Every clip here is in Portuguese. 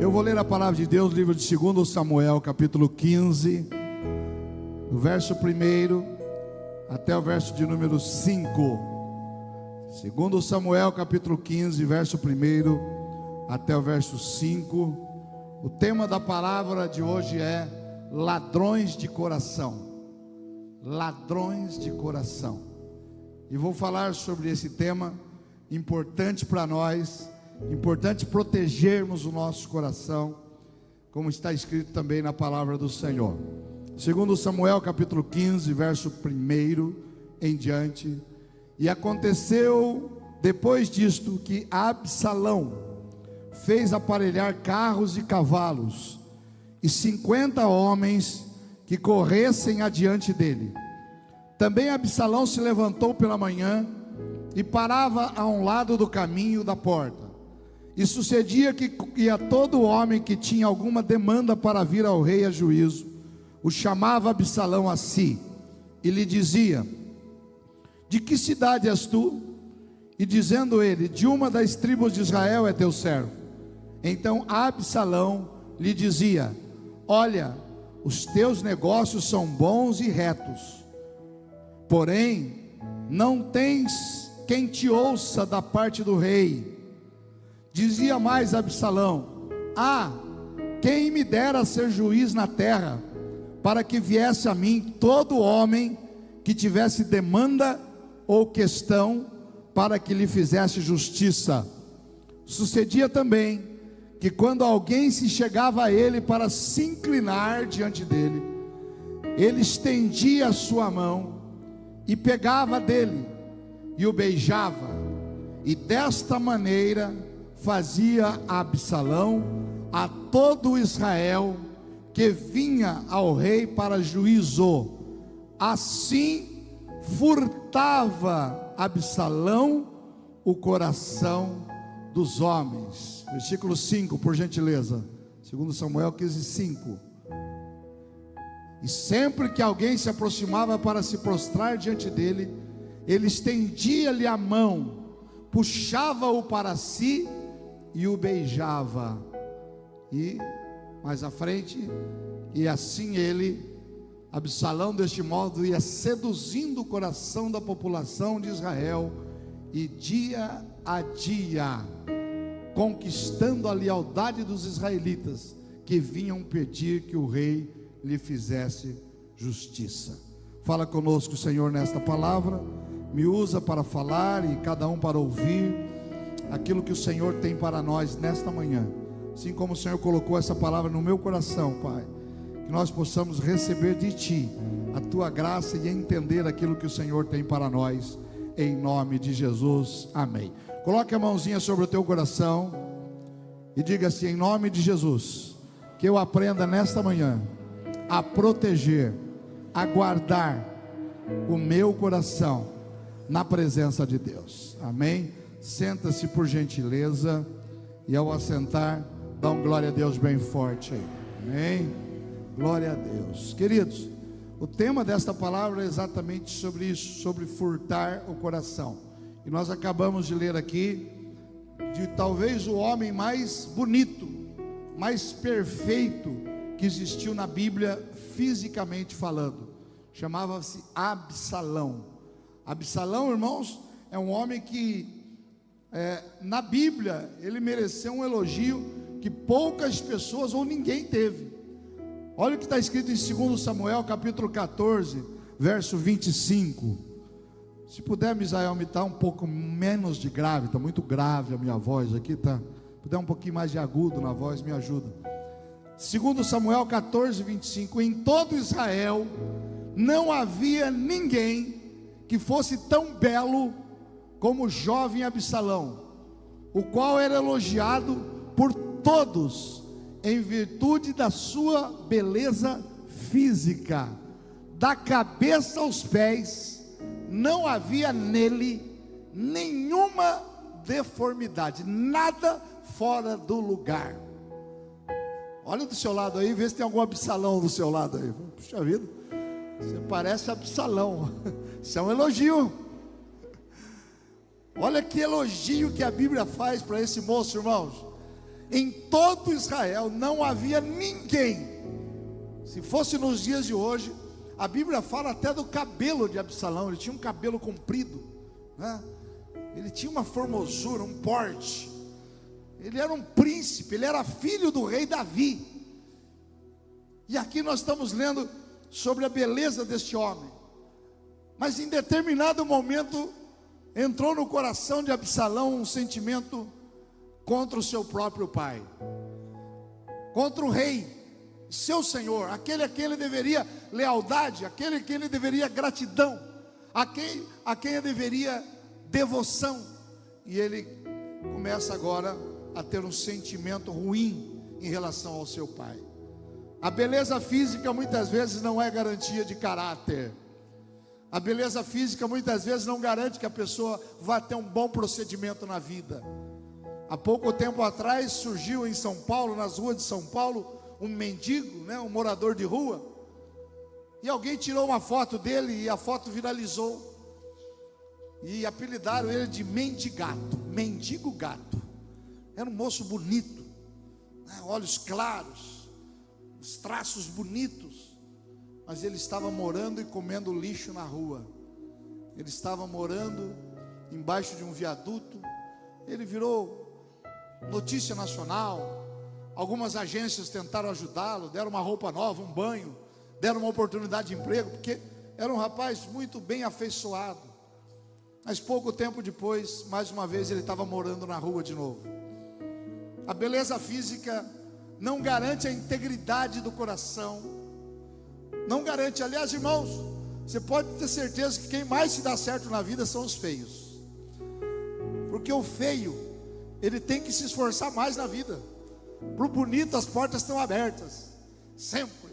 Eu vou ler a palavra de Deus, livro de 2 Samuel, capítulo 15, do verso 1 até o verso de número 5. 2 Samuel, capítulo 15, verso 1 até o verso 5. O tema da palavra de hoje é ladrões de coração. Ladrões de coração. E vou falar sobre esse tema importante para nós. Importante protegermos o nosso coração, como está escrito também na palavra do Senhor. 2 Samuel capítulo 15, verso 1 em diante. E aconteceu depois disto que Absalão fez aparelhar carros e cavalos, e 50 homens que corressem adiante dele. Também Absalão se levantou pela manhã e parava a um lado do caminho da porta. E sucedia que ia todo homem que tinha alguma demanda para vir ao rei a juízo, o chamava Absalão a si, e lhe dizia: de que cidade és tu? E dizendo ele: de uma das tribos de Israel é teu servo. Então Absalão lhe dizia: olha, os teus negócios são bons e retos, porém não tens quem te ouça da parte do rei. Dizia mais Absalão: quem me dera ser juiz na terra, para que viesse a mim todo homem que tivesse demanda ou questão, para que lhe fizesse justiça. Sucedia também que quando alguém se chegava a ele para se inclinar diante dele, ele estendia a sua mão e pegava dele e o beijava, e desta maneira fazia Absalão a todo Israel que vinha ao rei para juízo. Assim furtava Absalão o coração dos homens. Versículo 5, por gentileza. 2 Samuel 15, 5. E sempre que alguém se aproximava para se prostrar diante dele, ele estendia-lhe a mão, puxava-o para si e o beijava. E mais à frente, e assim Absalão deste modo ia seduzindo o coração da população de Israel, e dia a dia conquistando a lealdade dos israelitas, que vinham pedir que o rei lhe fizesse justiça. Fala conosco, Senhor, nesta palavra. Me usa para falar e cada um para ouvir aquilo que o Senhor tem para nós nesta manhã. Assim como o Senhor colocou essa palavra no meu coração, Pai, que nós possamos receber de Ti a Tua graça e entender aquilo que o Senhor tem para nós, em nome de Jesus, amém. Coloque a mãozinha sobre o teu coração e diga assim: em nome de Jesus, que eu aprenda nesta manhã a proteger, a guardar o meu coração na presença de Deus, amém? Senta-se por gentileza, e ao assentar, dá um glória a Deus bem forte aí, amém? Glória a Deus. Queridos, o tema desta palavra é exatamente sobre isso, sobre furtar o coração. E nós acabamos de ler aqui de talvez o homem mais bonito, mais perfeito que existiu na Bíblia, fisicamente falando. Chamava-se Absalão. Absalão, irmãos, é um homem que na Bíblia ele mereceu um elogio que poucas pessoas ou ninguém teve. Olha o que está escrito em 2 Samuel capítulo 14, verso 25. Se puder, Misael, me dá um pouco menos de grave, está muito grave a minha voz aqui, tá? Se puder um pouquinho mais de agudo na voz, me ajuda. 2 Samuel 14, 25. Em todo Israel não havia ninguém que fosse tão belo como o jovem Absalão, o qual era elogiado por todos em virtude da sua beleza física, da cabeça aos pés, não havia nele nenhuma deformidade, nada fora do lugar. Olha do seu lado aí, vê se tem algum Absalão do seu lado aí. Puxa vida, você parece Absalão. Isso é um elogio. Olha que elogio que a Bíblia faz para esse moço, irmãos. Em todo Israel não havia ninguém. Se fosse nos dias de hoje, a Bíblia fala até do cabelo de Absalão. Ele tinha um cabelo comprido, né? Ele tinha uma formosura, um porte. Ele era um príncipe, ele era filho do rei Davi. E aqui nós estamos lendo sobre a beleza deste homem. Mas em determinado momento entrou no coração de Absalão um sentimento contra o seu próprio pai, contra o rei, seu senhor, aquele a quem ele deveria lealdade, aquele a quem ele deveria gratidão, a quem ele deveria devoção. E ele começa agora a ter um sentimento ruim em relação ao seu pai. A beleza física muitas vezes não é garantia de caráter. A beleza física muitas vezes não garante que a pessoa vá ter um bom procedimento na vida. Há pouco tempo atrás surgiu em São Paulo, nas ruas de São Paulo, um mendigo, né, um morador de rua. E alguém tirou uma foto dele e a foto viralizou. E apelidaram ele de mendigato, mendigo gato. Era um moço bonito, né, olhos claros, os traços bonitos. Mas ele estava morando e comendo lixo na rua. Ele estava morando embaixo de um viaduto. Ele virou notícia nacional. Algumas agências tentaram ajudá-lo, deram uma roupa nova, um banho, deram uma oportunidade de emprego, porque era um rapaz muito bem afeiçoado. Mas pouco tempo depois, mais uma vez, ele estava morando na rua de novo. A beleza física não garante a integridade do coração, não garante. Aliás, irmãos, você pode ter certeza que quem mais se dá certo na vida são os feios, porque o feio, ele tem que se esforçar mais na vida. Para o bonito as portas estão abertas, sempre.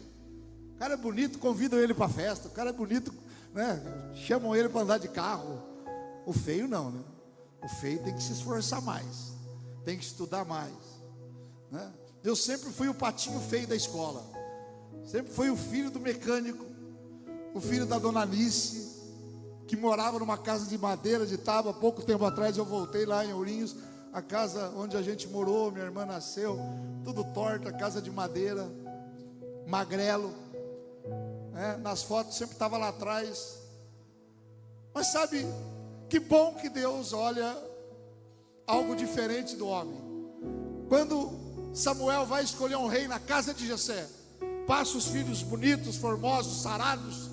O cara é bonito, convidam ele para a festa. O cara é bonito, né, chamam ele para andar de carro. O feio não, né? O feio tem que se esforçar mais, tem que estudar mais, né? Eu sempre fui o patinho feio da escola. Sempre fui o filho do mecânico, o filho da dona Alice, que morava numa casa de madeira, de tábua. Pouco tempo atrás eu voltei lá em Ourinhos, a casa onde a gente morou, minha irmã nasceu, tudo torta, casa de madeira, magrelo, né? Nas fotos sempre estava lá atrás. Mas sabe, que bom que Deus olha algo diferente do homem. Quando Samuel vai escolher um rei na casa de Jessé, passa os filhos bonitos, formosos, sarados.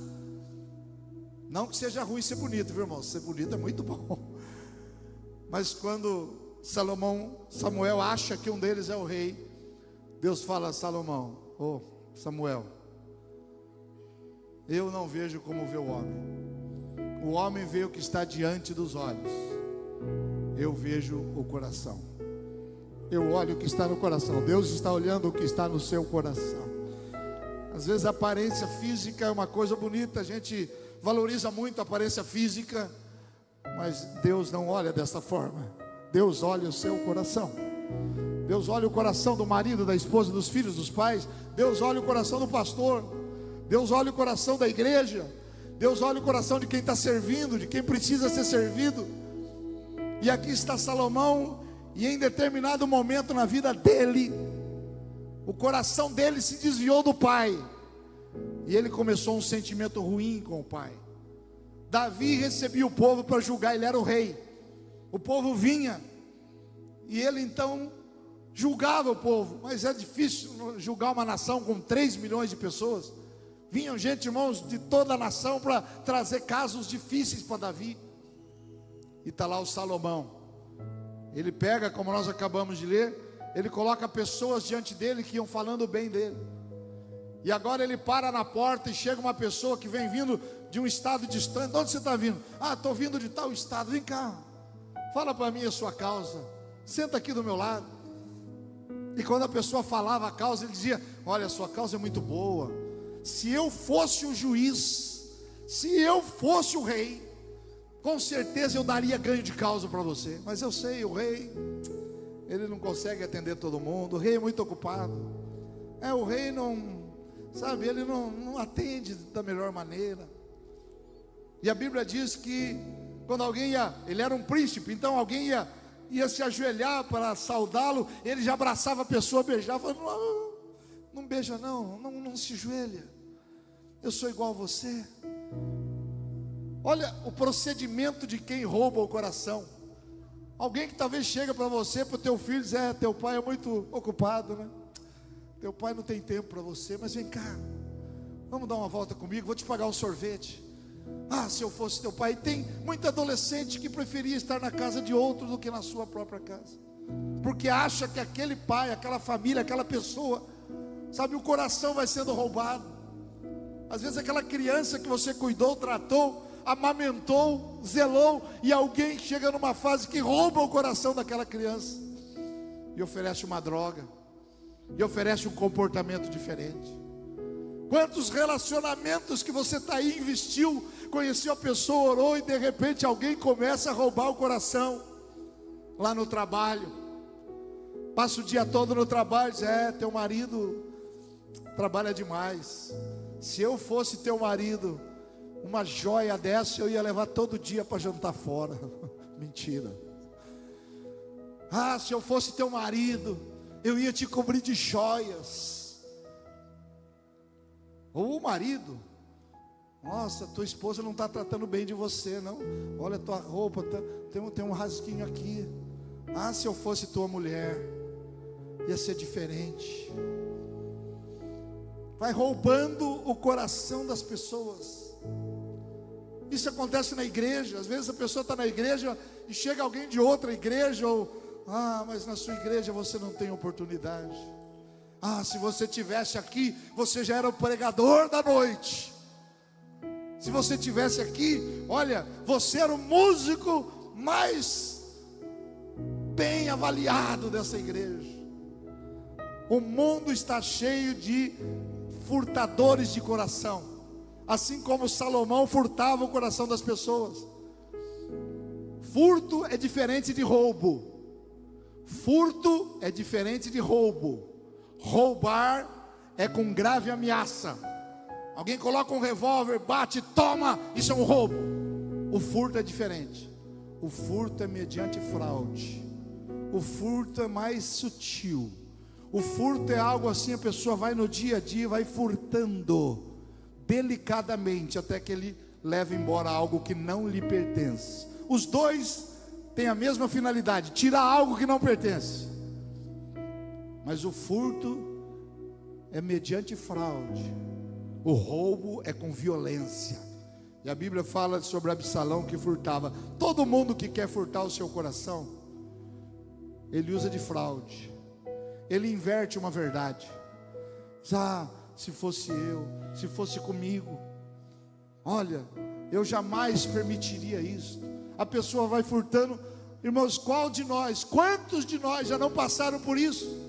Não que seja ruim ser bonito, viu, irmão? Ser bonito é muito bom. Mas quando Samuel acha que um deles é o rei, Deus fala a Salomão: ô Samuel, eu não vejo como vê o homem. O homem vê o que está diante dos olhos, eu vejo o coração. Eu olho o que está no coração. Deus está olhando o que está no seu coração. Às vezes a aparência física é uma coisa bonita, a gente valoriza muito a aparência física, mas Deus não olha dessa forma. Deus olha o seu coração. Deus olha o coração do marido, da esposa, dos filhos, dos pais. Deus olha o coração do pastor. Deus olha o coração da igreja. Deus olha o coração de quem está servindo, de quem precisa ser servido. E aqui está Salomão, e em determinado momento na vida dele, o coração dele se desviou do pai, e ele começou um sentimento ruim com o pai. Davi recebia o povo para julgar, ele era o rei. O povo vinha, e ele então julgava o povo. Mas é difícil julgar uma nação com 3 milhões de pessoas. Vinham gente, irmãos, de toda a nação para trazer casos difíceis para Davi. E está lá o Salomão. Ele pega, como nós acabamos de ler, ele coloca pessoas diante dele que iam falando bem dele. E agora ele para na porta e chega uma pessoa que vem vindo de um estado distante. De onde você está vindo? Ah, estou vindo de tal estado. Vem cá, fala para mim a sua causa. Senta aqui do meu lado. E quando a pessoa falava a causa, ele dizia: olha, a sua causa é muito boa. Se eu fosse o juiz, se eu fosse o rei, com certeza eu daria ganho de causa para você. Mas eu sei, o rei, ele não consegue atender todo mundo. O rei é muito ocupado. O rei não, sabe, ele não atende da melhor maneira. E a Bíblia diz que quando alguém ia, ele era um príncipe, então alguém ia ia se ajoelhar para saudá-lo, ele já abraçava a pessoa, beijava, falava, não beija não se ajoelha, eu sou igual a você. Olha o procedimento de quem rouba o coração. Alguém que talvez chega para você, para o teu filho, diz, teu pai é muito ocupado, né? Teu pai não tem tempo para você, mas vem cá, vamos dar uma volta comigo, vou te pagar um sorvete. Se eu fosse teu pai. Tem muito adolescente que preferia estar na casa de outro do que na sua própria casa, porque acha que aquele pai, aquela família, aquela pessoa, sabe, o coração vai sendo roubado. Às vezes aquela criança que você cuidou, tratou, amamentou, zelou, e alguém chega numa fase que rouba o coração daquela criança e oferece uma droga, e oferece um comportamento diferente. Quantos relacionamentos que você está aí, investiu, conheceu a pessoa, orou, e de repente alguém começa a roubar o coração. Lá no trabalho, passa o dia todo no trabalho, diz, teu marido trabalha demais. Se eu fosse teu marido, uma joia dessa eu ia levar todo dia para jantar fora. Mentira. Se eu fosse teu marido, eu ia te cobrir de joias. Ou o marido, nossa, tua esposa não está tratando bem de você, não. Olha, tua roupa, tem um rasguinho aqui. Se eu fosse tua mulher, ia ser diferente. Vai roubando o coração das pessoas. Isso acontece na igreja. Às vezes a pessoa está na igreja e chega alguém de outra igreja, mas na sua igreja você não tem oportunidade. Se você tivesse aqui, você já era o pregador da noite. Se você tivesse aqui, olha, você era o músico mais bem avaliado dessa igreja. O mundo está cheio de furtadores de coração, assim como Salomão furtava o coração das pessoas. Furto é diferente de roubo. Furto é diferente de roubo. Roubar é com grave ameaça. Alguém coloca um revólver, bate, toma, isso é um roubo. O furto é diferente. O furto é mediante fraude. O furto é mais sutil. O furto é algo assim, a pessoa vai no dia a dia, vai furtando delicadamente, até que ele leva embora algo que não lhe pertence. Os dois têm a mesma finalidade, tirar algo que não pertence. Mas o furto é mediante fraude. O roubo é com violência. E a Bíblia fala sobre Absalão que furtava. Todo mundo que quer furtar o seu coração, ele usa de fraude. Ele inverte uma verdade. Se fosse eu, se fosse comigo, olha, eu jamais permitiria isso. A pessoa vai furtando. Irmãos, quantos de nós já não passaram por isso?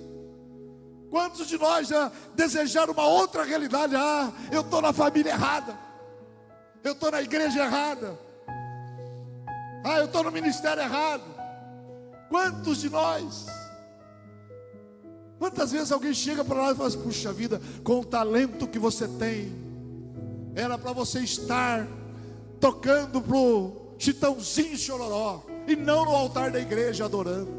Quantos de nós já desejaram uma outra realidade? Eu estou na família errada, eu estou na igreja errada, eu estou no ministério errado. Quantos de nós? Quantas vezes alguém chega para nós e fala assim, puxa vida, com o talento que você tem, era para você estar tocando para o Chitãozinho Chororó, e não no altar da igreja adorando.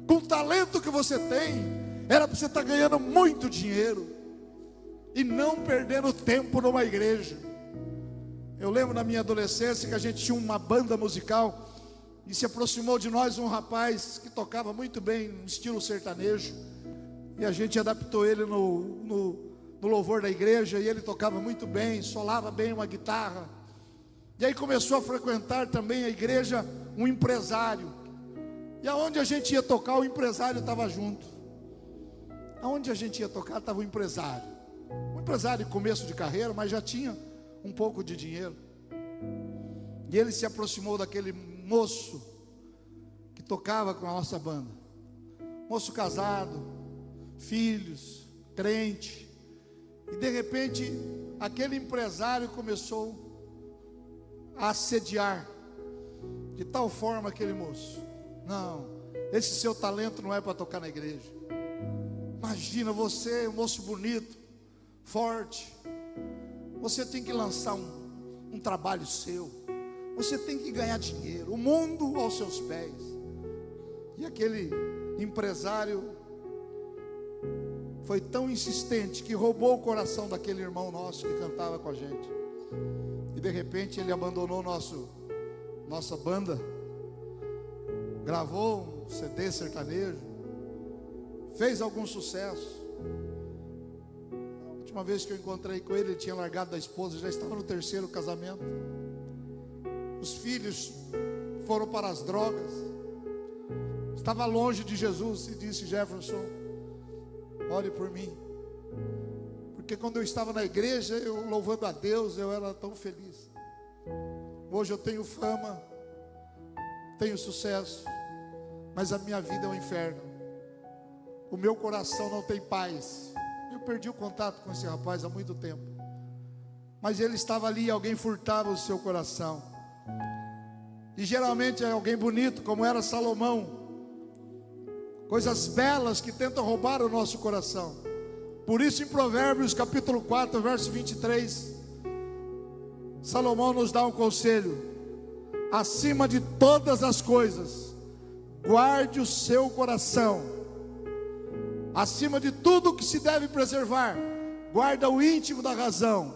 Com o talento que você tem, era para você estar ganhando muito dinheiro e não perdendo tempo numa igreja. Eu lembro na minha adolescência que a gente tinha uma banda musical, e se aproximou de nós um rapaz que tocava muito bem, no estilo sertanejo, e a gente adaptou ele no louvor da igreja, e ele tocava muito bem, solava bem uma guitarra. E aí começou a frequentar também a igreja um empresário, e aonde a gente ia tocar, o empresário estava junto. Aonde a gente ia tocar, estava o empresário. Um empresário de começo de carreira, mas já tinha um pouco de dinheiro. E ele se aproximou daquele moço que tocava com a nossa banda. Moço casado, filhos, crente. E de repente, aquele empresário começou a assediar de tal forma aquele moço. Não, esse seu talento não é para tocar na igreja. Imagina você, um moço bonito, forte, você tem que lançar um trabalho seu, você tem que ganhar dinheiro, o mundo aos seus pés. E aquele empresário foi tão insistente que roubou o coração daquele irmão nosso que cantava com a gente. E de repente ele abandonou nossa banda, gravou um CD sertanejo, fez algum sucesso. A última vez que eu encontrei com ele, ele tinha largado da esposa, já estava no 3º casamento. Os filhos foram para as drogas, estava longe de Jesus. E disse: Jefferson, ore por mim, porque quando eu estava na igreja, eu louvando a Deus, eu era tão feliz. Hoje eu tenho fama, tenho sucesso, mas a minha vida é um inferno. O meu coração não tem paz. Eu perdi o contato com esse rapaz há muito tempo, mas ele estava ali e alguém furtava o seu coração. E geralmente é alguém bonito, como era Salomão. Coisas belas que tentam roubar o nosso coração. Por isso em Provérbios capítulo 4, verso 23, Salomão nos dá um conselho: acima de todas as coisas, guarde o seu coração. Acima de tudo que se deve preservar, guarda o íntimo da razão.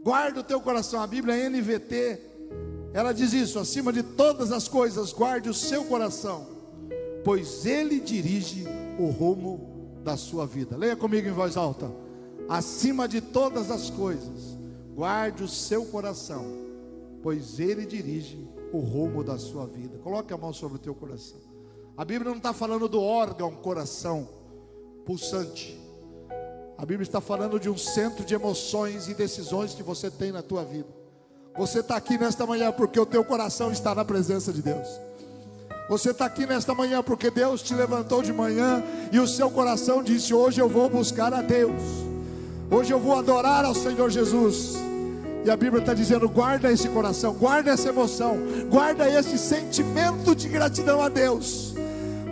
Guarda o teu coração. A Bíblia NVT, ela diz isso: acima de todas as coisas, guarde o seu coração, pois ele dirige o rumo da sua vida. Leia comigo em voz alta: acima de todas as coisas, guarde o seu coração, pois ele dirige o rumo da sua vida. Coloque a mão sobre o teu coração. A Bíblia não está falando do órgão coração pulsante. A Bíblia está falando de um centro de emoções e decisões que você tem na tua vida. Você está aqui nesta manhã porque o teu coração está na presença de Deus. Você está aqui nesta manhã porque Deus te levantou de manhã e o seu coração disse: hoje eu vou buscar a Deus, hoje eu vou adorar ao Senhor Jesus. E a Bíblia está dizendo: guarda esse coração, guarda essa emoção, guarda esse sentimento de gratidão a Deus,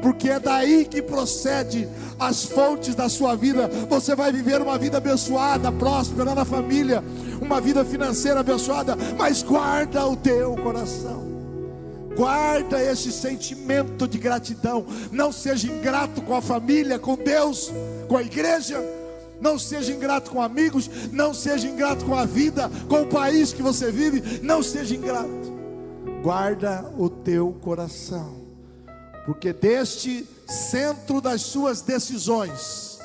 porque é daí que procede as fontes da sua vida. Você vai viver uma vida abençoada, próspera na família, uma vida financeira abençoada, mas guarda o teu coração, guarda esse sentimento de gratidão. Não seja ingrato com a família, com Deus, com a igreja. Não seja ingrato com amigos, não seja ingrato com a vida, com o país que você vive. Não seja ingrato. Guarda o teu coração, porque deste centro das suas decisões,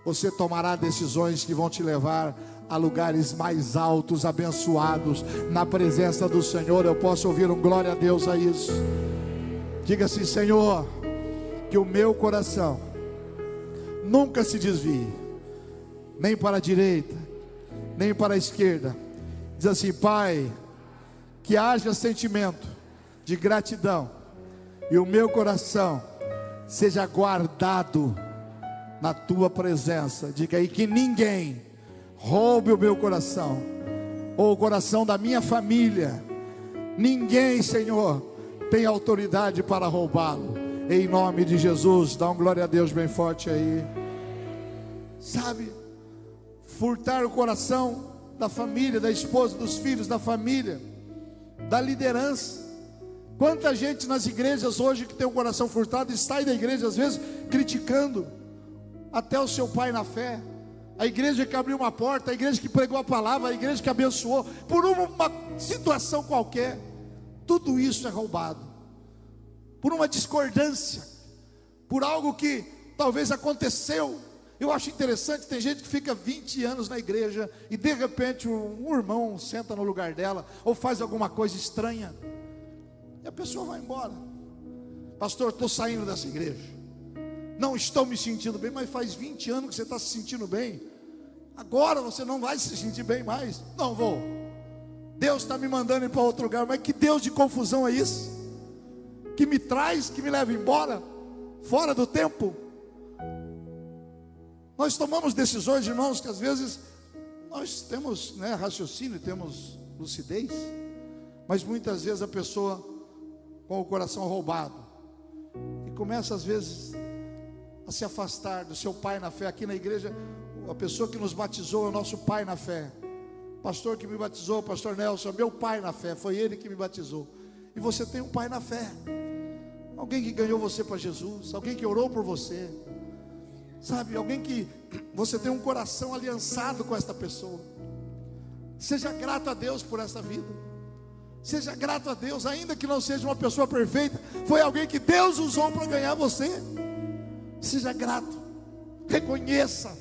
você tomará decisões que vão te levar a lugares mais altos, abençoados, na presença do Senhor. Eu posso ouvir um glória a Deus a isso? Diga assim: Senhor, que o meu coração nunca se desvie, nem para a direita, nem para a esquerda. Diz assim: Pai, que haja sentimento de gratidão, e o meu coração seja guardado na tua presença. Diga aí: que ninguém roube o meu coração, ou o coração da minha família. Ninguém, Senhor, tem autoridade para roubá-lo. Em nome de Jesus. Dá um glória a Deus bem forte aí. Sabe, furtar o coração da família, da esposa, dos filhos, da família, da liderança. Quanta gente nas igrejas hoje que tem o coração furtado e sai da igreja às vezes criticando até o seu pai na fé, a igreja que abriu uma porta, a igreja que pregou a palavra, a igreja que abençoou, por uma situação qualquer. Tudo isso é roubado por uma discordância, por algo que talvez aconteceu. Eu acho interessante, tem gente que fica 20 anos na igreja e de repente um irmão senta no lugar dela, ou faz alguma coisa estranha, e a pessoa vai embora. Pastor, estou saindo dessa igreja, não estou me sentindo bem. Mas faz 20 anos que você está se sentindo bem, agora você não vai se sentir bem mais. Não vou, Deus está me mandando ir para outro lugar. Mas que Deus de confusão é isso? Que me traz, que me leva embora, fora do tempo. Nós tomamos decisões, irmãos, que às vezes nós temos, raciocínio, temos lucidez, mas muitas vezes a pessoa com o coração roubado e começa às vezes a se afastar do seu pai na fé. Aqui na igreja, a pessoa que nos batizou é o nosso pai na fé. O pastor que me batizou, o pastor Nelson, é meu pai na fé, foi ele que me batizou. E você tem um pai na fé. alguém que ganhou você para Jesus, alguém que orou por você, sabe, alguém que você tem um coração aliançado com esta pessoa. Seja grato a Deus por essa vida. Seja grato a Deus, ainda que não seja uma pessoa perfeita, foi alguém que Deus usou para ganhar você. Seja grato, reconheça.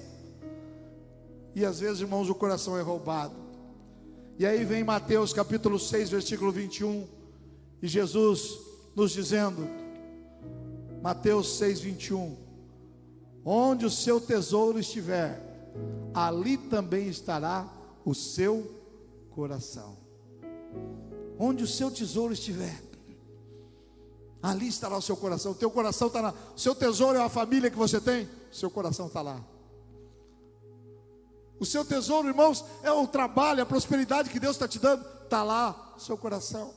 E às vezes, irmãos, o coração é roubado. E aí vem Mateus capítulo 6, versículo 21, e Jesus nos dizendo, Mateus 6, 21, onde o seu tesouro estiver, ali também estará o seu coração. Onde o seu tesouro estiver, ali estará o seu coração. O teu coração está lá. O seu tesouro é a família que você tem, o seu coração está lá. O seu tesouro, irmãos, é o trabalho, a prosperidade que Deus está te dando, está lá, o seu coração.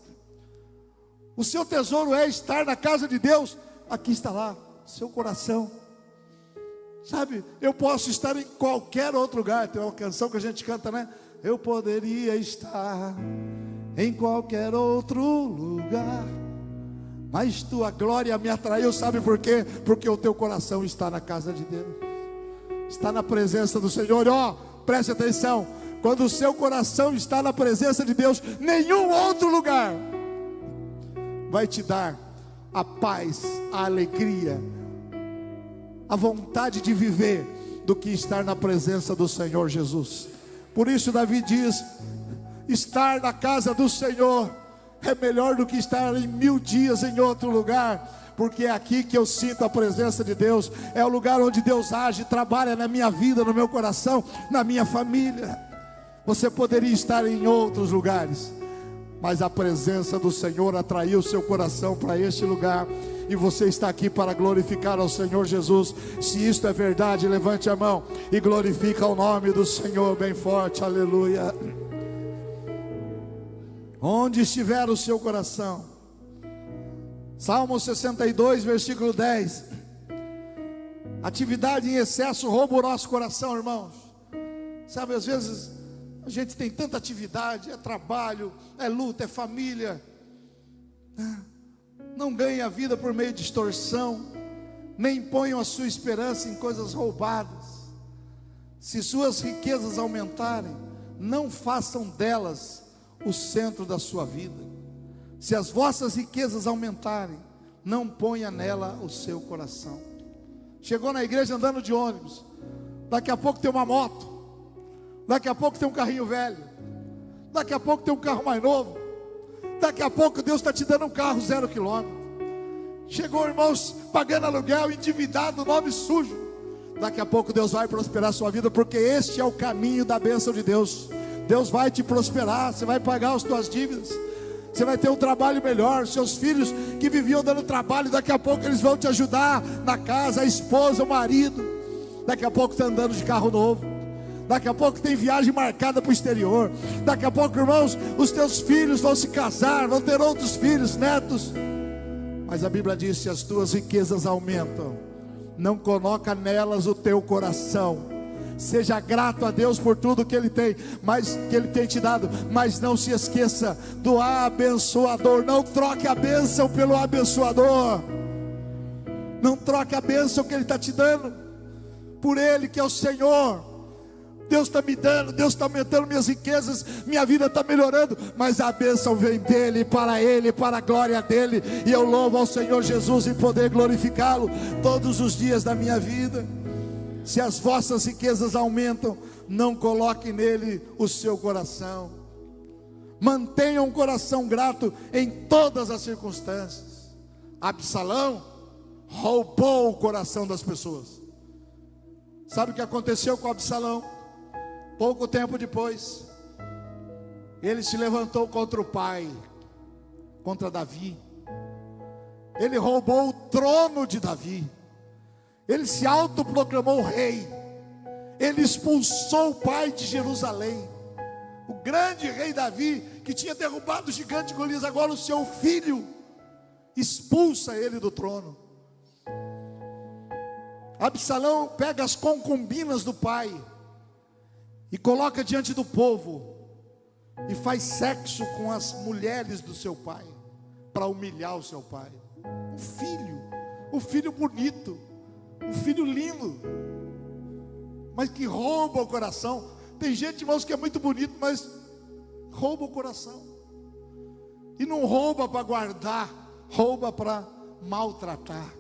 O seu tesouro é estar na casa de Deus, aqui está lá, o seu coração. Sabe, eu posso estar em qualquer outro lugar. Tem uma canção que a gente canta, né? Eu poderia estar em qualquer outro lugar, mas tua glória me atraiu. Sabe por quê? Porque o teu coração está na casa de Deus, está na presença do Senhor. Ó, preste atenção, quando o seu coração está na presença de Deus, nenhum outro lugar vai te dar a paz, a alegria, a vontade de viver, do que estar na presença do Senhor Jesus. Por isso Davi diz, estar na casa do Senhor é melhor do que estar em 1000 dias em outro lugar, porque é aqui que eu sinto a presença de Deus, é o lugar onde Deus age, trabalha na minha vida, no meu coração, na minha família. Você poderia estar em outros lugares, mas a presença do Senhor atraiu seu coração para este lugar, e você está aqui para glorificar ao Senhor Jesus. Se isto é verdade, levante a mão e glorifica o nome do Senhor bem forte, aleluia. Onde estiver o seu coração, Salmo 62, versículo 10, atividade em excesso rouba o nosso coração, irmãos. Sabe, às vezes a gente tem tanta atividade, é trabalho, é luta, é família, não ganha a vida por meio de extorsão, nem ponham a sua esperança em coisas roubadas. Se suas riquezas aumentarem, não façam delas o centro da sua vida. Se as vossas riquezas aumentarem, não ponha nela o seu coração. Chegou na igreja andando de ônibus, daqui a pouco tem uma moto, daqui a pouco tem um carrinho velho, daqui a pouco tem um carro mais novo, daqui a pouco Deus está te dando um carro 0 quilômetro. Chegou, irmãos, pagando aluguel, endividado, nome sujo. Daqui a pouco Deus vai prosperar a sua vida, porque este é o caminho da bênção de Deus. Deus vai te prosperar, você vai pagar as tuas dívidas, você vai ter um trabalho melhor. Seus filhos que viviam dando trabalho, daqui a pouco eles vão te ajudar na casa, a esposa, o marido. Daqui a pouco está andando de carro novo, daqui a pouco tem viagem marcada para o exterior, daqui a pouco, irmãos, os teus filhos vão se casar, vão ter outros filhos, netos. Mas a Bíblia diz, se as tuas riquezas aumentam, não coloca nelas o teu coração. Seja grato a Deus por tudo que Ele tem, mas que Ele tem te dado, mas não se esqueça do abençoador. Não troque a bênção pelo abençoador. Não troque a bênção que Ele está te dando por Ele, que é o Senhor. Deus está me dando, Deus está aumentando minhas riquezas, minha vida está melhorando, mas a bênção vem dEle, para Ele, para a glória dEle. E eu louvo ao Senhor Jesus em poder glorificá-lo todos os dias da minha vida. Se as vossas riquezas aumentam, não coloque nele o seu coração. Mantenha um coração grato em todas as circunstâncias. Absalão roubou o coração das pessoas. Sabe o que aconteceu com Absalão? Pouco tempo depois, ele se levantou contra o pai, contra Davi. Ele roubou o trono de Davi. Ele se autoproclamou rei. Ele expulsou o pai de Jerusalém, o grande rei Davi, que tinha derrubado o gigante Golias. Agora o seu filho expulsa ele do trono. Absalão pega as concubinas do pai e coloca diante do povo, e faz sexo com as mulheres do seu pai, para humilhar o seu pai. um filho bonito, um filho lindo, mas que rouba o coração. Tem gente, irmãos, que é muito bonito, mas rouba o coração. E não rouba para guardar, rouba para maltratar,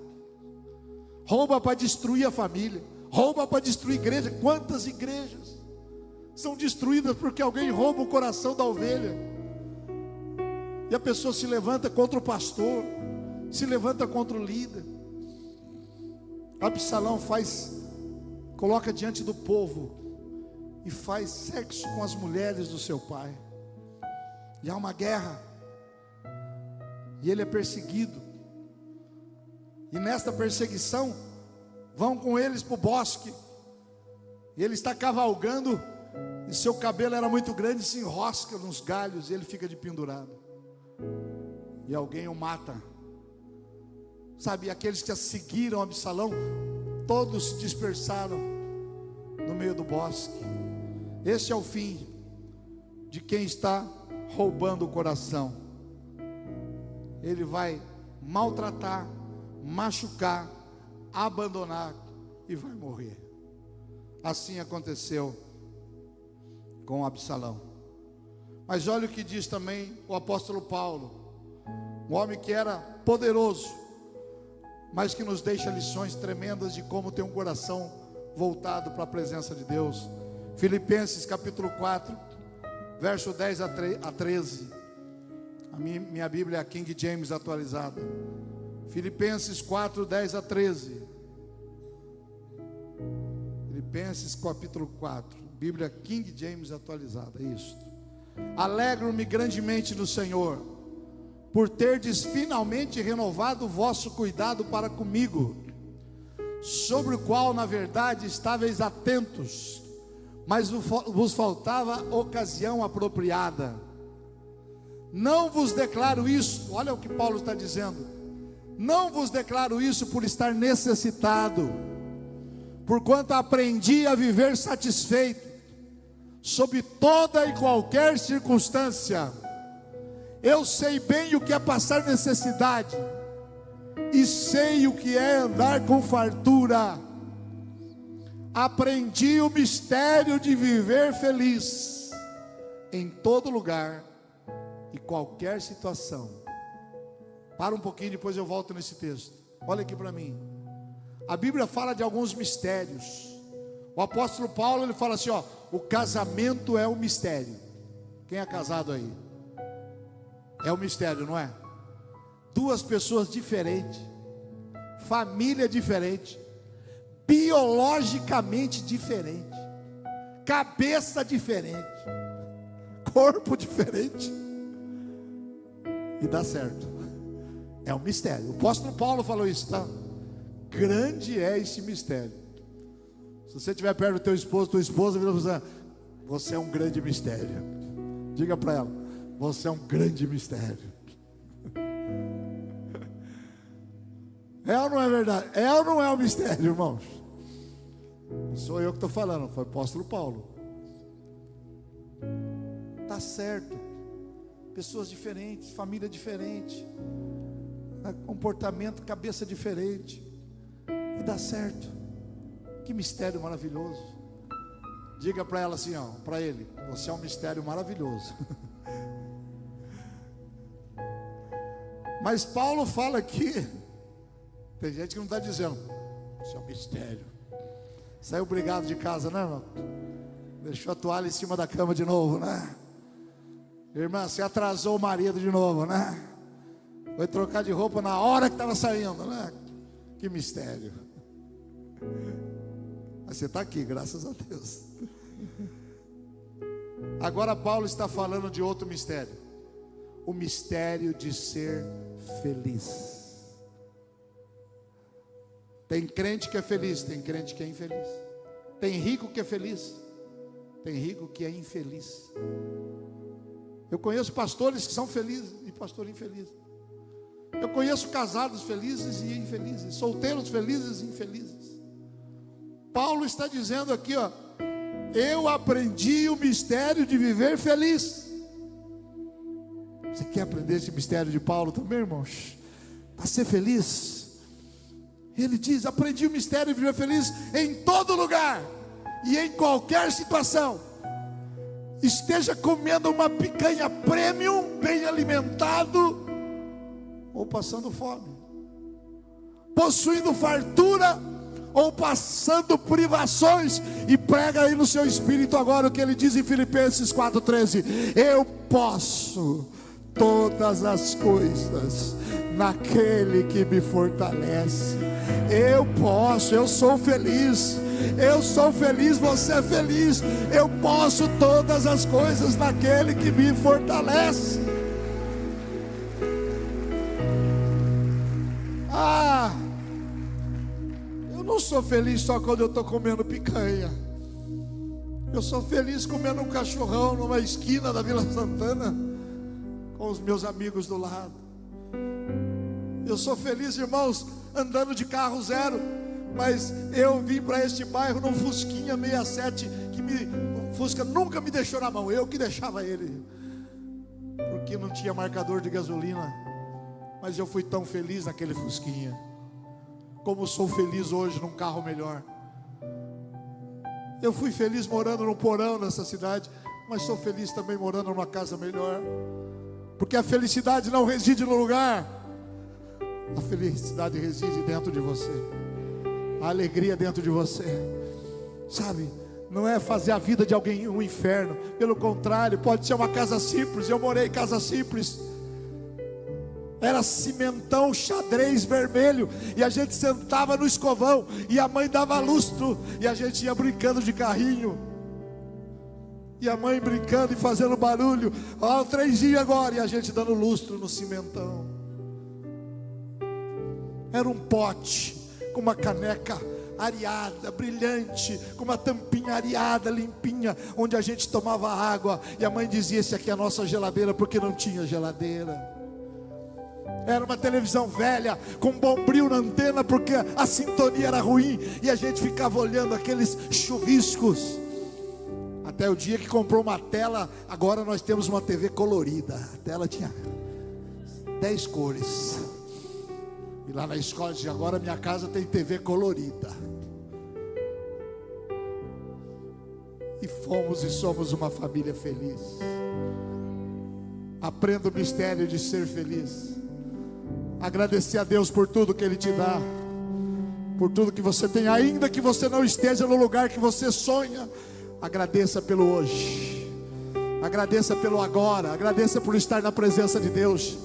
rouba para destruir a família, rouba para destruir a igreja. Quantas igrejas são destruídas porque alguém rouba o coração da ovelha? E a pessoa se levanta contra o pastor, se levanta contra o líder. Absalão coloca diante do povo e faz sexo com as mulheres do seu pai. E há uma guerra, e ele é perseguido. E nesta perseguição, vão com eles para o bosque. E ele está cavalgando, e seu cabelo era muito grande, se enrosca nos galhos, e ele fica de pendurado. E alguém o mata. Sabe, aqueles que seguiram Absalão, todos se dispersaram no meio do bosque. Este é o fim de quem está roubando o coração. Ele vai maltratar, machucar, abandonar e vai morrer. Assim aconteceu com Absalão. Mas olha o que diz também o apóstolo Paulo, um homem que era poderoso, mas que nos deixa lições tremendas de como ter um coração voltado para a presença de Deus. Filipenses capítulo 4, verso 10 a 13. Minha Bíblia é a King James atualizada. Filipenses 4, 10 a 13. Filipenses capítulo 4, Bíblia King James atualizada, isso. Alegro-me grandemente no Senhor, por terdes finalmente renovado o vosso cuidado para comigo, sobre o qual na verdade estáveis atentos, mas vos faltava ocasião apropriada. Não vos declaro isso, olha o que Paulo está dizendo, não vos declaro isso por estar necessitado, porquanto aprendi a viver satisfeito, sob toda e qualquer circunstância. Eu sei bem o que é passar necessidade, e sei o que é andar com fartura. Aprendi o mistério de viver feliz, em todo lugar e qualquer situação. Para um pouquinho, depois eu volto nesse texto. Olha aqui para mim. A Bíblia fala de alguns mistérios. O apóstolo Paulo, ele fala assim, o casamento é um mistério. Quem é casado aí? É um mistério, não é? Duas pessoas diferentes, família diferente, biologicamente diferente, cabeça diferente, corpo diferente, e dá certo. É um mistério. O apóstolo Paulo falou isso, tá? Grande é esse mistério. Se você estiver perto do teu esposo, tua esposa vira para você é um grande mistério. Diga para ela, você é um grande mistério. É ou não é verdade? É ou não é um mistério, irmãos? Não sou eu que estou falando, foi o apóstolo Paulo. Está certo. Pessoas diferentes, família diferente, comportamento, cabeça diferente, e dá certo. Que mistério maravilhoso. Diga para ela assim, para ele, você é um mistério maravilhoso. Mas Paulo fala aqui, tem gente que não está dizendo, isso é um mistério. Saiu brigado de casa, né, irmão? Deixou a toalha em cima da cama de novo, né? Irmã, você atrasou o marido de novo, né? Foi trocar de roupa na hora que estava saindo, né? Que mistério. Mas você está aqui, graças a Deus. Agora Paulo está falando de outro mistério. O mistério de ser feliz. Tem crente que é feliz, tem crente que é infeliz. Tem rico que é feliz, tem rico que é infeliz. Eu conheço pastores que são felizes e pastor infeliz. Eu conheço casados felizes e infelizes, solteiros felizes e infelizes. Paulo está dizendo aqui, eu aprendi o mistério de viver feliz. Você quer aprender esse mistério de Paulo também, irmãos? a ser feliz. Ele diz: aprendi o mistério de viver feliz em todo lugar e em qualquer situação. Esteja comendo uma picanha premium, bem alimentado, ou passando fome, possuindo fartura ou passando privações. E prega aí no seu espírito agora o que ele diz em Filipenses 4,13: eu posso todas as coisas naquele que me fortalece. Eu posso, eu sou feliz, você é feliz. Eu posso todas as coisas naquele que me fortalece. Eu não sou feliz só quando eu estou comendo picanha. Eu sou feliz comendo um cachorrão numa esquina da Vila Santana, com os meus amigos do lado. Eu sou feliz, irmãos, andando de carro zero. Mas eu vim para este bairro num Fusquinha 67, o Fusca nunca me deixou na mão, eu que deixava ele, porque não tinha marcador de gasolina. Mas eu fui tão feliz naquele Fusquinha, como sou feliz hoje num carro melhor. Eu fui feliz morando num porão nessa cidade, mas sou feliz também morando numa casa melhor, porque a felicidade não reside no lugar, a felicidade reside dentro de você, a alegria dentro de você, sabe? Não é fazer a vida de alguém um inferno, pelo contrário, pode ser uma casa simples. Eu morei em casa simples, era cimentão xadrez vermelho, e a gente sentava no escovão, e a mãe dava lustro, e a gente ia brincando de carrinho, e a mãe brincando e fazendo barulho. Ó, o trenzinho agora, e a gente dando lustro no cimentão. Era um pote com uma caneca areada, brilhante, com uma tampinha areada, limpinha, onde a gente tomava água, e a mãe dizia: esse aqui é a nossa geladeira, porque não tinha geladeira. Era uma televisão velha, com bombril na antena, porque a sintonia era ruim, e a gente ficava olhando aqueles chuviscos, até o dia que comprou uma tela. Agora nós temos uma TV colorida, a tela tinha 10 cores, e lá na escola de agora minha casa tem TV colorida. E fomos e somos uma família feliz. Aprenda o mistério de ser feliz. Agradecer a Deus por tudo que Ele te dá, por tudo que você tem, ainda que você não esteja no lugar que você sonha. Agradeça pelo hoje, agradeça pelo agora, agradeça por estar na presença de Deus.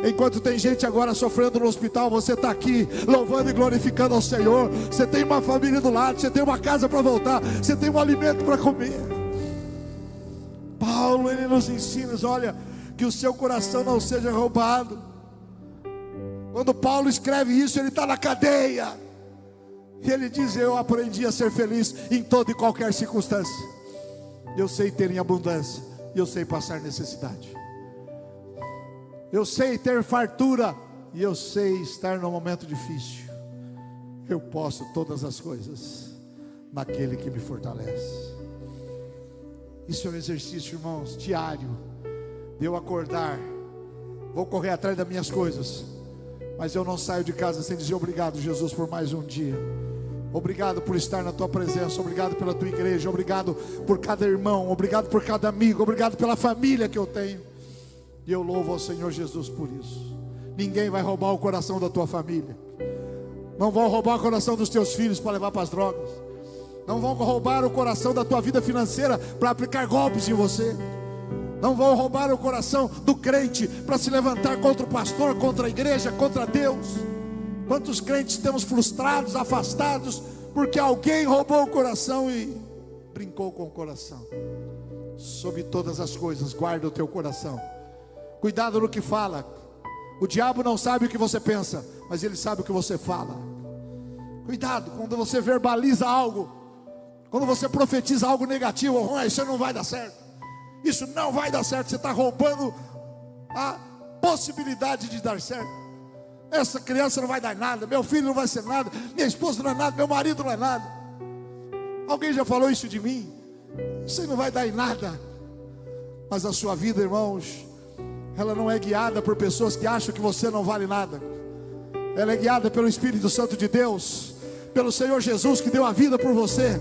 Enquanto tem gente agora sofrendo no hospital, você está aqui louvando e glorificando ao Senhor. Você tem uma família do lado, você tem uma casa para voltar, você tem um alimento para comer. Paulo, ele nos ensina: olha, que o seu coração não seja roubado. Quando Paulo escreve isso, ele está na cadeia, e ele diz: eu aprendi a ser feliz em toda e qualquer circunstância. Eu sei ter em abundância, e eu sei passar necessidade. Eu sei ter fartura, e eu sei estar no momento difícil. Eu posso todas as coisas naquele que me fortalece. Isso é um exercício, irmãos, diário. De eu acordar, vou correr atrás das minhas coisas, mas eu não saio de casa sem dizer: obrigado, Jesus, por mais um dia. Obrigado por estar na tua presença. Obrigado pela tua igreja. Obrigado por cada irmão. Obrigado por cada amigo. Obrigado pela família que eu tenho. E eu louvo ao Senhor Jesus por isso. Ninguém vai roubar o coração da tua família. Não vão roubar o coração dos teus filhos para levar para as drogas. Não vão roubar o coração da tua vida financeira para aplicar golpes em você. Não vão roubar o coração do crente para se levantar contra o pastor, contra a igreja, contra Deus. Quantos crentes temos frustrados, afastados, porque alguém roubou o coração e brincou com o coração. Sobre todas as coisas, guarda o teu coração. Cuidado no que fala. O diabo não sabe o que você pensa, mas ele sabe o que você fala. Cuidado quando você verbaliza algo, quando você profetiza algo negativo. Isso não vai dar certo, isso não vai dar certo. Você está roubando a possibilidade de dar certo. Essa criança não vai dar nada, meu filho não vai ser nada, minha esposa não é nada, meu marido não é nada. Alguém já falou isso de mim? Isso aí não vai dar em nada. Mas a sua vida, irmãos, ela não é guiada por pessoas que acham que você não vale nada. ela é guiada pelo Espírito Santo de Deus, pelo Senhor Jesus, que deu a vida por você,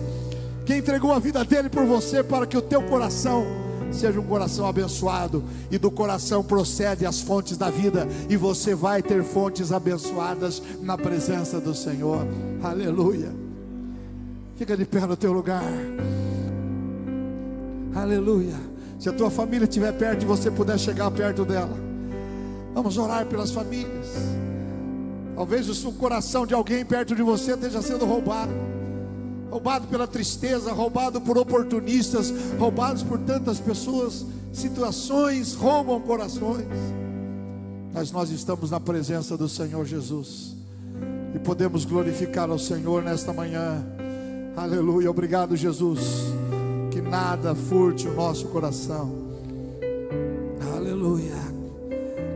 que entregou a vida dele por você, para que o teu coração seja um coração abençoado, e do coração procede as fontes da vida, e você vai ter fontes abençoadas na presença do Senhor. Aleluia. Fica de pé no teu lugar. Aleluia. Se a tua família estiver perto e você puder chegar perto dela, vamos orar pelas famílias. Talvez o coração de alguém perto de você esteja sendo roubado pela tristeza, roubado por oportunistas, roubados por tantas pessoas. Situações roubam corações, mas nós estamos na presença do Senhor Jesus, e podemos glorificar ao Senhor nesta manhã. Aleluia. Obrigado, Jesus, que nada furte o nosso coração. Aleluia.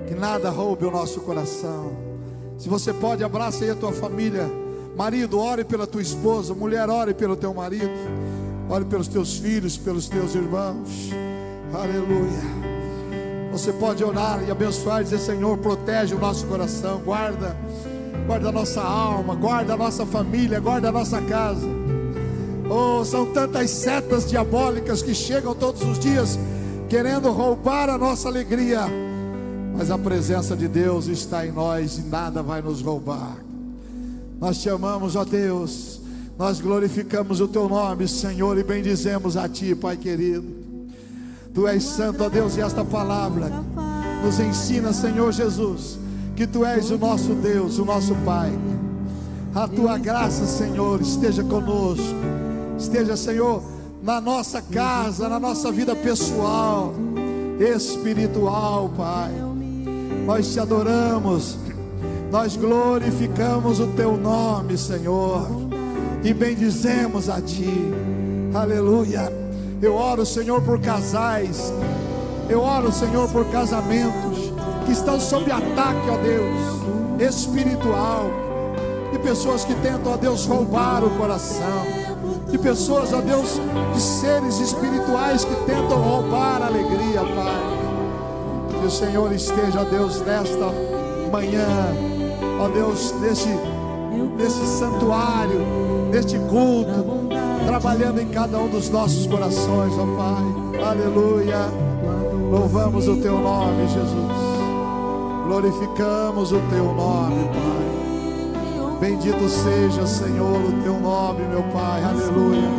Que nada roube o nosso coração. Se você pode, abraça aí a tua família. Marido, ore pela tua esposa. Mulher, ore pelo teu marido. Ore pelos teus filhos, pelos teus irmãos. Aleluia. Você pode orar e abençoar, dizer: Senhor, protege o nosso coração, guarda a nossa alma, guarda a nossa família, guarda a nossa casa. Oh, são tantas setas diabólicas que chegam todos os dias, querendo roubar a nossa alegria, mas a presença de Deus está em nós, e nada vai nos roubar. Nós te amamos, ó Deus, nós glorificamos o teu nome, Senhor, e bendizemos a ti, Pai querido. Tu és santo, ó Deus, e esta palavra nos ensina, Senhor Jesus, que tu és o nosso Deus, o nosso Pai. A tua graça, Senhor, esteja conosco, esteja, Senhor, na nossa casa, na nossa vida pessoal, espiritual, Pai. Nós te adoramos, nós glorificamos o teu nome, Senhor, e bendizemos a ti. Aleluia. Eu oro, Senhor, por casais, eu oro, Senhor, por casamentos que estão sob ataque, ó Deus, espiritual, de pessoas que tentam, ó Deus, roubar o coração, de pessoas, ó Deus, de seres espirituais que tentam roubar a alegria, Pai. Que o Senhor esteja, ó Deus, nesta manhã, ó Deus, nesse santuário, neste culto, trabalhando em cada um dos nossos corações, ó Pai. Aleluia. Louvamos o teu nome, Jesus. Glorificamos o teu nome, Pai. Bendito seja, Senhor, o teu nome, meu Pai. Aleluia.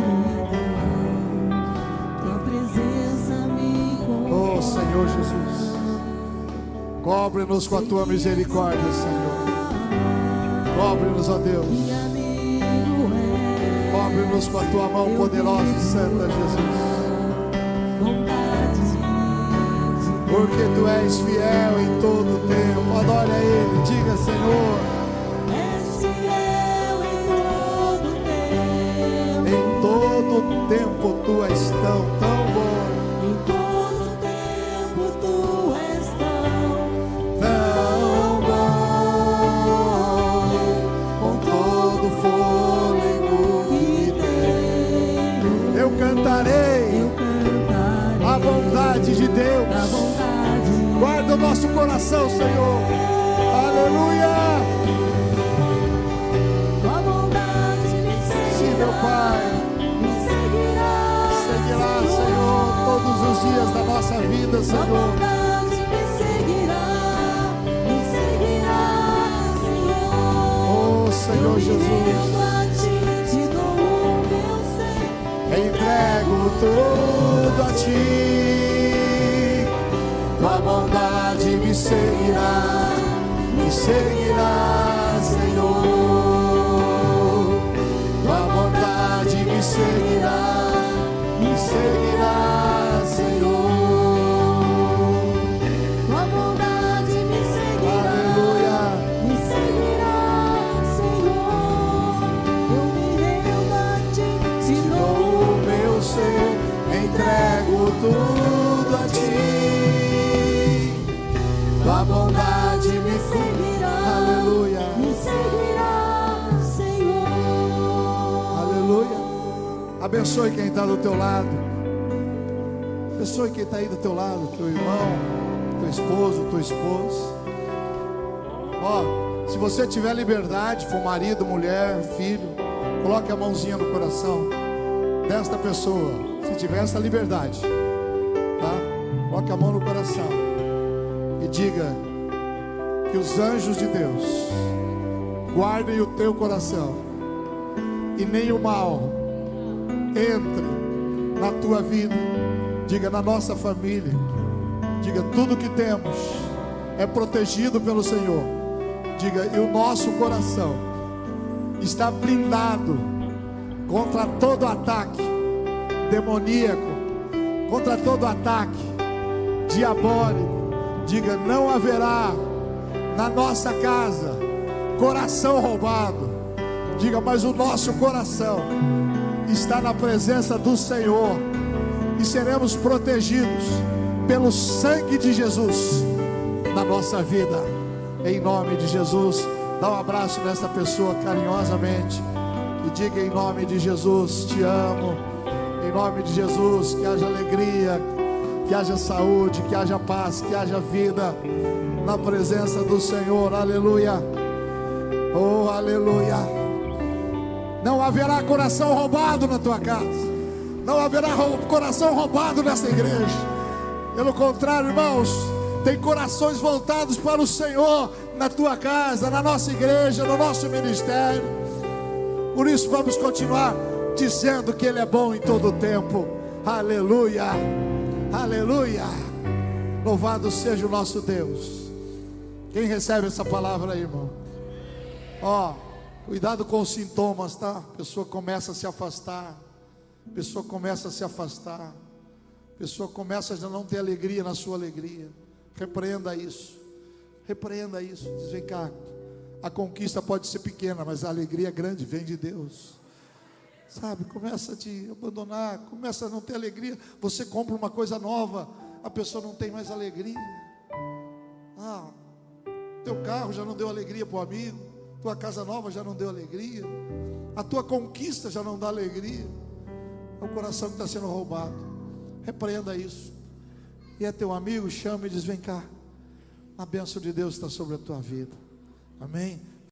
Oh, Senhor Jesus, cobre-nos com a tua misericórdia, Senhor. Cobre-nos, ó Deus. Cobre-nos com a tua mão poderosa e santa, Jesus. Porque tu és fiel em todo o tempo. Adore a Ele, diga: Senhor, és fiel em todo o tempo. em todo o tempo tu és tão bom. Em todo tempo tu és Tão bom, com todo o fôlego que tenho, eu cantarei a bondade de Deus. Guarda o nosso coração, Senhor. Aleluia. Tua bondade me seguirá. Sim, meu Pai. Me seguirá, Senhor, todos os dias da nossa vida, Tua Senhor. bondade me seguirá, Senhor. Oh, Senhor Jesus, A ti te dou o meu ser. entrego tudo a ti. Tua bondade me seguirá, Senhor. Tua bondade me seguirá, Senhor. Tua bondade me seguirá. Aleluia. Me seguirá, Senhor. Eu me rendo a ti, te dou O meu ser, entrego tudo a ti. Tua bondade me seguirá. Aleluia. me seguirá, Senhor. Aleluia. Abençoe quem está do teu lado. Abençoe quem está aí do teu lado, teu irmão, teu esposo, tua esposa. Ó, se você tiver liberdade, for marido, mulher, filho, coloque a mãozinha no coração desta pessoa. Se tiver essa liberdade, tá? Coloque a mão no coração e diga que os anjos de Deus guardem o teu coração e nem o mal entre na tua vida. Diga, na nossa família. Diga, tudo que temos é protegido pelo Senhor. Diga, e o nosso coração está blindado contra todo ataque demoníaco, contra todo ataque diabólico. Diga, não haverá na nossa casa coração roubado. Diga, mas o nosso coração está na presença do Senhor e seremos protegidos pelo sangue de Jesus na nossa vida, em nome de Jesus. Dá um abraço nessa pessoa carinhosamente e diga, em nome de Jesus, te amo. Em nome de Jesus, que haja alegria, que haja saúde, que haja paz, que haja vida na presença do Senhor. Aleluia. Oh, aleluia. Não haverá coração roubado na tua casa. Não haverá coração roubado nessa igreja. Pelo contrário, irmãos, tem corações voltados para o Senhor na tua casa, na nossa igreja, no nosso ministério. Por isso vamos continuar dizendo que Ele é bom em todo o tempo. Aleluia, aleluia. Louvado seja o nosso Deus. Quem recebe essa palavra aí, irmão? Ó, cuidado com os sintomas, tá? A pessoa começa a se afastar. A pessoa começa a se afastar. A pessoa começa a já não ter alegria na sua alegria. Repreenda isso. Repreenda isso. Diz, vem cá. A conquista pode ser pequena, mas a alegria é grande, vem de Deus. Sabe, começa a te abandonar, começa a não ter alegria. Você compra uma coisa nova, a pessoa não tem mais alegria. Ah, teu carro já não deu alegria para o amigo. Tua casa nova já não deu alegria. A tua conquista já não dá alegria. É o coração que está sendo roubado. Repreenda isso. E é teu amigo, chama e diz, vem cá, a bênção de Deus está sobre a tua vida. Amém?